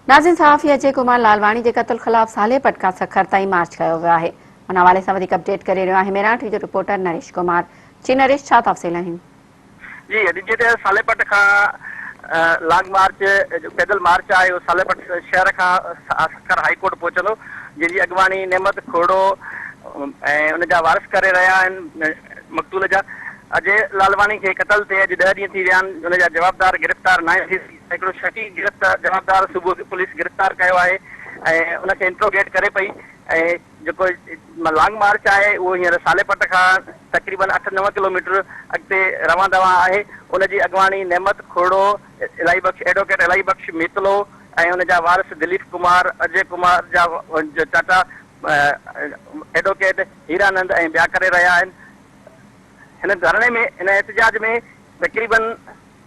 नाज़िन सहाफ़ी अजय कुमार लालवाणी के क़त्ल ख़िलाफ़ साले पटका सखर ताईं मार्च किया वियो आहे। उन हवाले से वधीक अपडेट करे रहियो आहे मेराठ जो रिपोर्टर नरेश क़ुमार। जी नरेश, छा तफ़सील आहिनि? जी, अॼु जे सालेपट खां लॉन्ग मार्च जो पैदल मार्च आहे उहो सालेपट शहर खां सखर हाई कोर्ट पहुचंदो, जंहिंजी अॻवानी नेमत खोड़ो ऐं उन जा वारिस करे रहिया आहिनि मक़तूल जा। अजय लालवाणी खे क़तल थिए अॼु 10 ॾींहं थी विया आहिनि। उन जा जवाबदार गिरफ़्तार न थी, हिकिड़ो शकी जवाबदार सुबुह पुलिस गिरफ़्तार कयो आहे ऐं उनखे इंट्रोगेट करे पई। ऐं जेको लॉन्ग मार्च आहे उहो हींअर सालेपट खां तक़रीबन 8-9 किलोमीटर अॻिते रवां दवा आहे। उनजी अॻवानी नेमत खोड़ो, एडवोकेट इलाही बख़्श मितलो ऐं उन जा वारिस दिलीप कुमार, अजय कुमार जा चाचा एडवोकेट हीरानंद ऐं ॿिया करे रहिया आहिनि। हिन धरणे में, हिन एहतजाज में तक़रीबन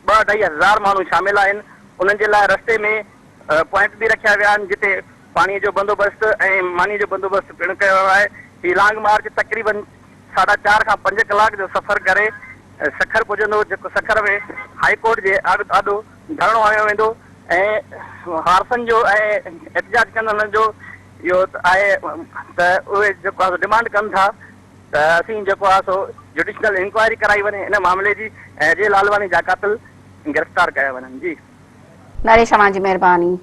2-2.5 हज़ार माण्हू शामिल आहिनि। उन्हनि जे लाइ रस्ते में पॉइंट बि रखिया विया आहिनि जिते पाणीअ जो बंदोबस्त ऐं मानी जो बंदोबस्त पिणु कयो आहे। हीउ लॉन्ग मार्च तक़रीबन 4.5 खां 5 कलाक जो सफ़र करे सखर पुॼंदो, जेको सखर में हाई कोर्ट जे आॾो धरणो हयो वेंदो ऐं हारसनि जो ऐं एहतजाज कंदड़नि जो इहो आहे त उहे जेको आहे डिमांड कनि था त असीं जेको आहे सो जुडिशनल इंक्वायरी कराई वञे इन मामले जी ऐं अजय लालवानी जा क़ातिल गिरफ़्तार कया वञनि। जी नरेश, तव्हांजी महिरबानी।